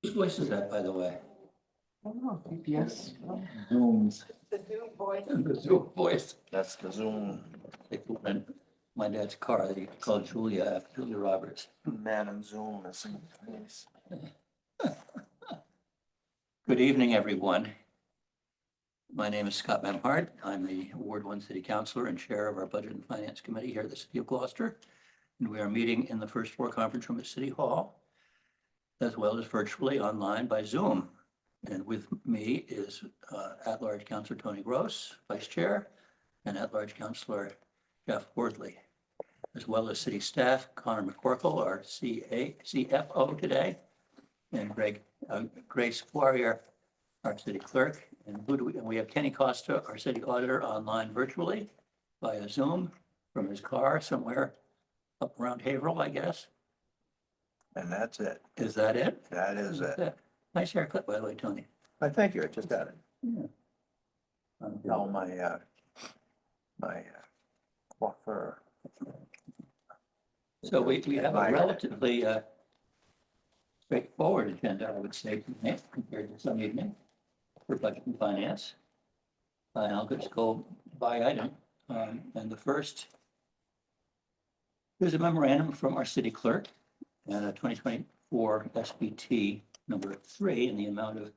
Whose voice is that, by the way? I don't know, GPS. Zooms. The Zoom voice. The Zoom voice. That's the Zoom. Like when my dad's car that he called Julia after Julia Roberts. Man and Zoom is in place. Good evening, everyone. My name is Scott Memhard. I'm the Ward 1 City Councilor and Chair of our Budget and Finance Committee here at the City of Gloucester. And we are meeting in the first floor conference room at City Hall, as well as virtually online by Zoom. And with me is at-large Councilor Tony Gross, Vice Chair, and at-large Councilor Jeff Worthley, as well as city staff, Connor McCorkle, our CFO today, and Grace Poirier, our city clerk. And we have Kenny Costa, our city auditor, online virtually via Zoom from his car somewhere up around Haverhill, I guess. And that's it. Is that it? That is it. Nice haircut, by the way, Tony. I thank you. I just got it. Yeah. Now my coiffeur. So we have a relatively straightforward agenda, I would say, tonight compared to some evening for budget and finance. And I'll just go by item. And the first is a memorandum from our city clerk and a 2024 SBT number 3 in the amount of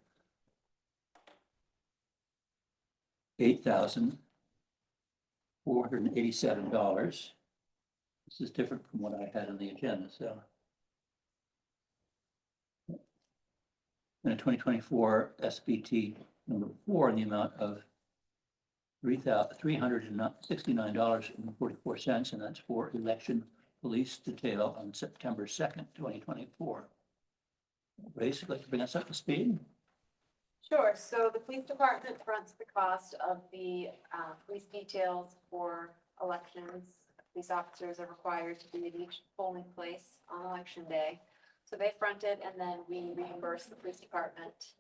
$8,487. This is different from what I had on the agenda, so. And a 2024 SBT number 4 in the amount of $369.44, and that's for election police detail on September 2nd, 2024. Grace, you'd like to bring us up to speed? Sure, so the police department fronts the cost of the police details for elections. Police officers are required to be at each polling place on election day. So they front it, and then we reimburse the police department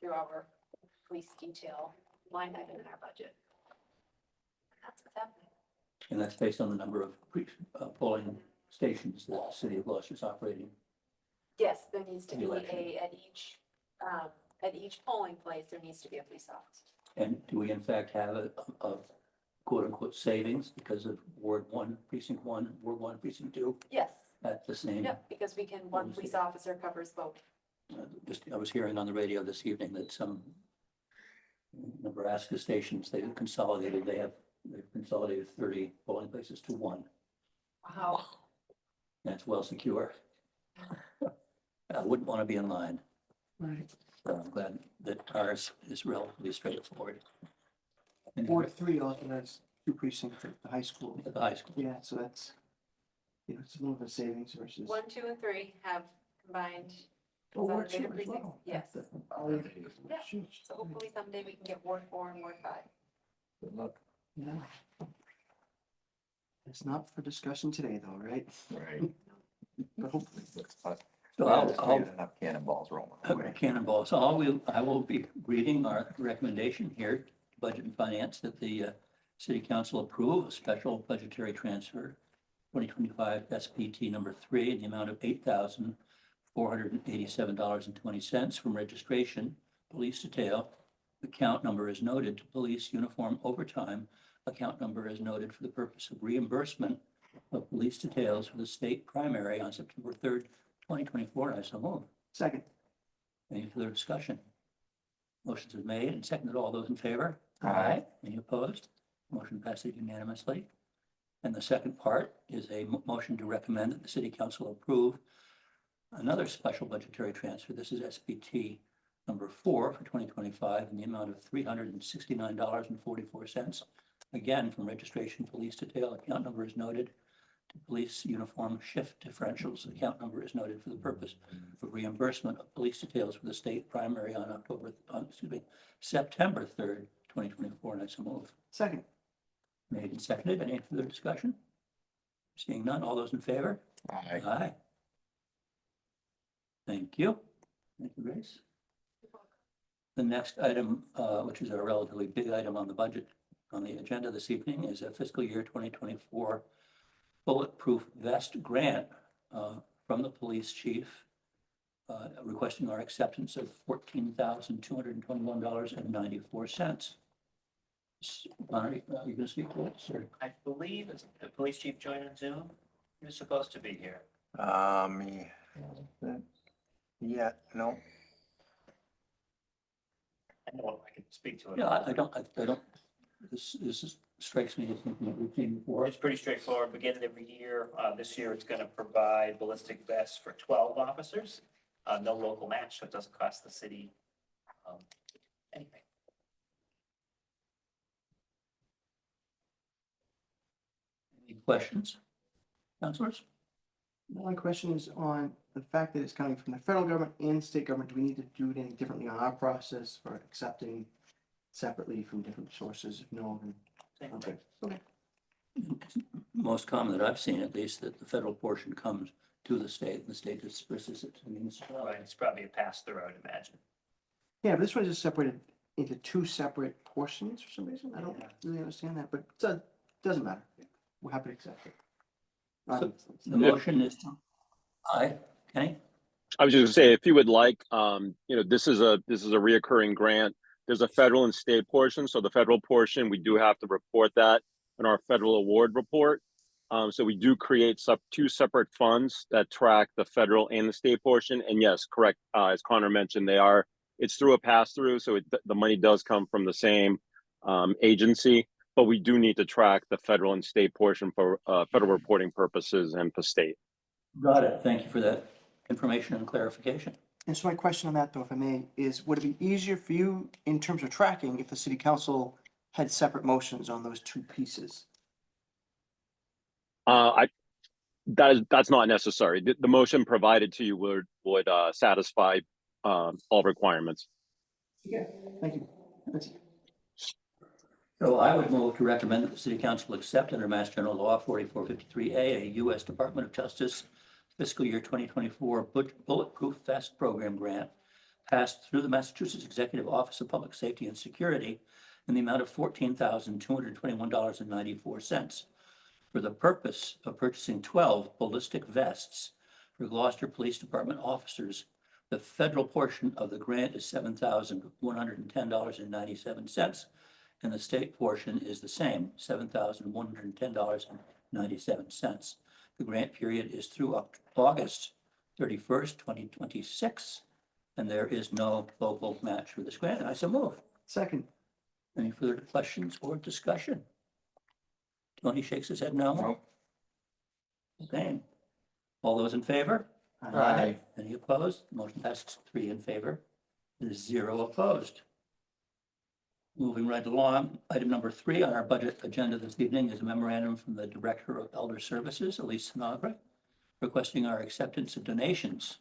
through our police detail line item in our budget. That's what's happening. And that's based on the number of polling stations that the city of Gloucester is operating. Yes, there needs to The be election. at each polling place, there needs to be a police officer. And do we in fact have a quote unquote savings because of Ward 1, Precinct 1, Ward 1, Precinct 2 Yes, at the same? yep, because one police officer covers both. I was hearing on the radio this evening that some Nebraska stations, they've consolidated 30 polling places to one. Wow. That's well secure. I wouldn't want to be in line. Right. So I'm glad that ours is relatively straightforward. And Ward 3 also has 2 precincts at the high school. at the high school. Yeah, so that's, it's a little bit of savings versus. 1, 2, and 3 have combined. Oh, Ward consolidated 2 as precincts. well. Yes. Oh, Yeah. shoot. So hopefully someday we can get Ward 4 and Ward 5. Good luck. Yeah. It's not for discussion today though, right? Right. But hopefully. So I'll Enough cannonballs rolling. Cannonball. So I will be reading our recommendation here, Budget and Finance, that the City Council approve a special budgetary transfer, 2025 SPT number 3 in the amount of $8,487.20 from registration, police detail. Account number is noted to police uniform overtime. Account number is noted for the purpose of reimbursement of police details for the state primary on September 3rd, 2024. And I so move. Second. Any further discussion? Motions are made and seconded. All those in favor? Aye. Any opposed? Motion passes unanimously. And the second part is a motion to recommend that the city council approve another special budgetary transfer. This is SBT number 4 for 2025 in the amount of $369.44. Again, from registration police detail. Account number is noted to police uniform shift differentials. Account number is noted for the purpose of reimbursement of police details for the state primary on September 3rd, 2024. And I so move. Second. Made and seconded. Any further discussion? Seeing none. All those in favor? Aye. Aye. Thank you. Thank you, Grace. The next item, which is a relatively big item on the budget on the agenda this evening, is a fiscal year 2024 bulletproof vest grant from the police chief requesting our acceptance of $14,221.94. Bonner, are you going to speak to this, or? I believe it's the police chief joined on Zoom. He was supposed to be here. Yeah, no, I know I can speak to it. Yeah, I don't, strikes me as something that we've seen before. It's pretty straightforward. Beginning every year. This year, it's going to provide ballistic vests for 12 officers. No local match, so it doesn't cost the city anything. Any questions? Councilors? My question is on the fact that it's coming from the federal government and state government. Do we need to do it any differently on our process for accepting separately from different sources? If no, then, Same okay, thing. okay. Most common that I've seen, at least, that the federal portion comes to the state, and the state disperses it to the municipality. Right, it's probably a pass-through, I would imagine. Yeah, but this one is just separated into two separate portions for some reason. I don't really understand that, but it doesn't matter. We're happy to accept it. So- The motion is, aye, Kenny? I was just gonna say, if you would like, this is a reoccurring grant. There's a federal and state portion. So the federal portion, we do have to report that in our federal award report. So we do create two separate funds that track the federal and the state portion. And yes, correct. As Connor mentioned, it's through a pass-through. So the money does come from the same agency, but we do need to track the federal and state portion for federal reporting purposes and for state. Got it. Thank you for that information and clarification. And so my question on that, though, if I may, is would it be easier for you in terms of tracking if the city council had separate motions on those two pieces? That's not necessary. The motion provided to you would satisfy all requirements. Yeah, thank you. That's it. So I would move to recommend that the city council accept under Mass General Law 4453A, a U.S. Department of Justice fiscal year 2024 Bulletproof Vest Program grant passed through the Massachusetts Executive Office of Public Safety and Security in the amount of $14,221.94 for the purpose of purchasing 12 ballistic vests for Gloucester Police Department officers. The federal portion of the grant is $7,110.97, and the state portion is the same, $7,110.97. The grant period is through August 31st, 2026, and there is no local match for this grant. I so move. Second. Any further questions or discussion? Tony shakes his head no. no, Same. All those in favor? Aye. Any opposed? Motion passes 3 in favor. There's 0 opposed. Moving right along, item number 3 on our budget agenda this evening is a memorandum from the Director of Elder Services, Elise Sinagra, requesting our acceptance of donations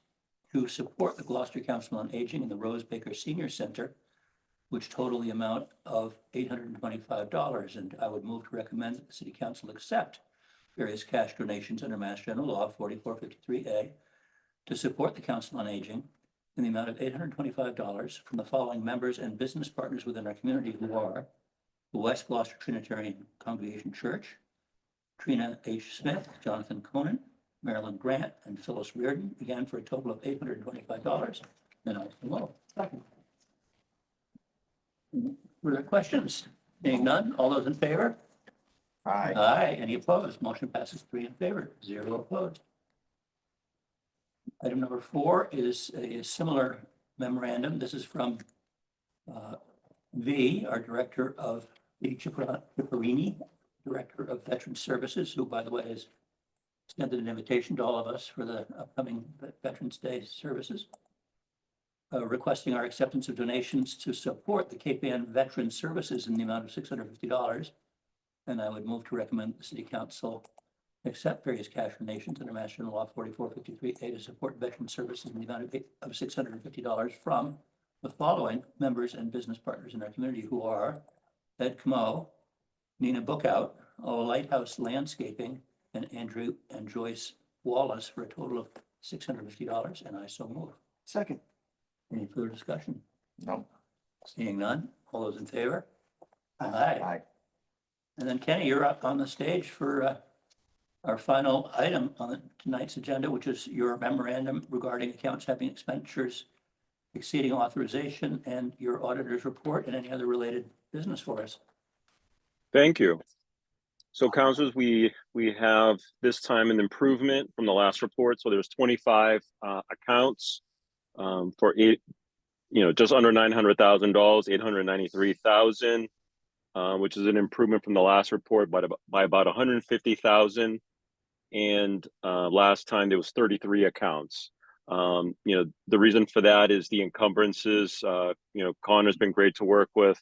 to support the Gloucester Council on Aging and the Rose Baker Senior Center, which total the amount of $825. And I would move to recommend that the City Council accept various cash donations under Mass General Law 4453A to support the Council on Aging in the amount of $825 from the following members and business partners within our community who are the West Gloucester Trinitarian Congregation Church, Trina H. Smith, Jonathan Conan, Marilyn Grant, and Phyllis Reardon, again for a total of $825. And I so move. Second. Further questions? Being none, all those in favor? aye, Aye. Any opposed? Motion passes 3 in favor, 0 opposed. Item number 4 is a similar memorandum. This is from our Director of the Cipriani, Director of Veteran Services, who, by the way, has extended an invitation to all of us for the upcoming Veterans Day services, requesting our acceptance of donations to support the Cape Ann Veteran Services in the amount of $650. And I would move to recommend the City Council accept various cash donations under Mass General Law 4453A to support veteran services in the amount of $650 from the following members and business partners in our community who are Ed Camo, Nina Bookout, Lighthouse Landscaping, and Andrew and Joyce Wallace for a total of $650. And I so move. Second. Any further discussion? no, Seeing none, all those in favor? Aye. Aye. aye. And then Kenny, you're up on the stage for our final item on tonight's agenda, which is your memorandum regarding accounts having expenditures exceeding authorization and your auditor's report and any other related business for us. Thank you. So councilors, we have this time an improvement from the last report. So there's 25 accounts for just under $900,000, 893,000, which is an improvement from the last report by about 150,000. And last time there was 33 accounts. The reason for that is the encumbrances. Connor's been great to work with.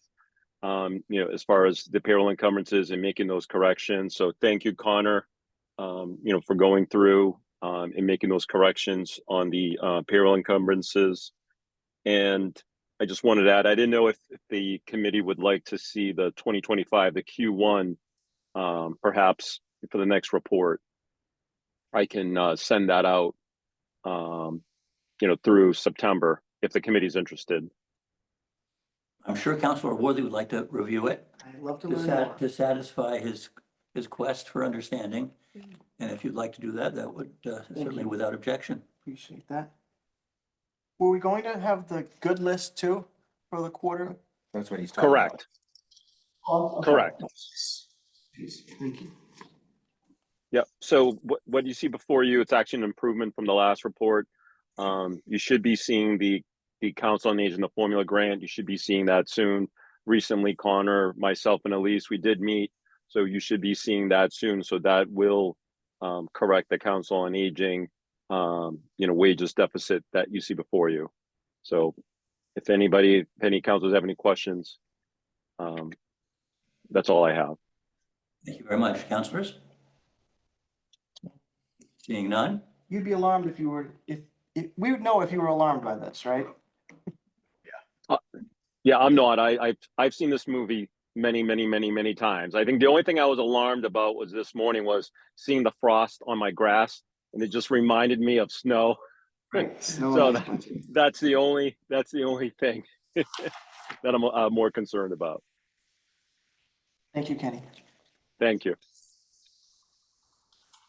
As far as the payroll encumbrances and making those corrections. So thank you, Connor, for going through and making those corrections on the payroll encumbrances. And I just wanted to add, I didn't know if the committee would like to see the 2025, the Q1, perhaps for the next report. I can send that out, through September if the committee's interested. I'm sure Councilor Worthy would like to review it I'd love to to learn more. to satisfy his quest for understanding. And if you'd like to do that, that would certainly you. without objection. Appreciate that. Were we going to have the good list too for the quarter? That's what he's talking about. Correct. Okay. Correct. Thank you. Yep. So what you see before you, it's actually an improvement from the last report. You should be seeing the Council on Aging, the formula grant. You should be seeing that soon. Recently, Connor, myself, and Elise, we did meet. So you should be seeing that soon. So that will correct the Council on Aging, wages deficit that you see before you. So if any councils have any questions, that's all I have. Thank you very much. Councilors? Seeing none? You'd be alarmed if we would know if you were alarmed by this, right? Yeah, I'm not. I've seen this movie many times. I think the only thing I was alarmed about was this morning was seeing the frost on my grass, and it just reminded me of snow. Right. So that's the only thing that I'm more concerned about. Thank you, Kenny. Thank you.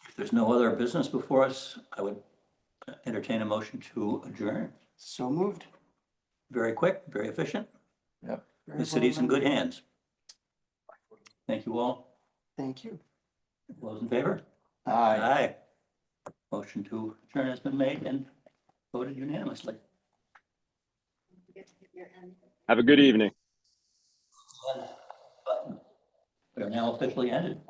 If there's no other business before us, I would entertain a motion to adjourn. So moved. Very quick, very efficient. Yep. Very The city's in well good done. hands. Thank you all. Thank you. Those in favor? Aye. Motion to adjourn has been made and voted unanimously. Have a good evening. We are now officially ended.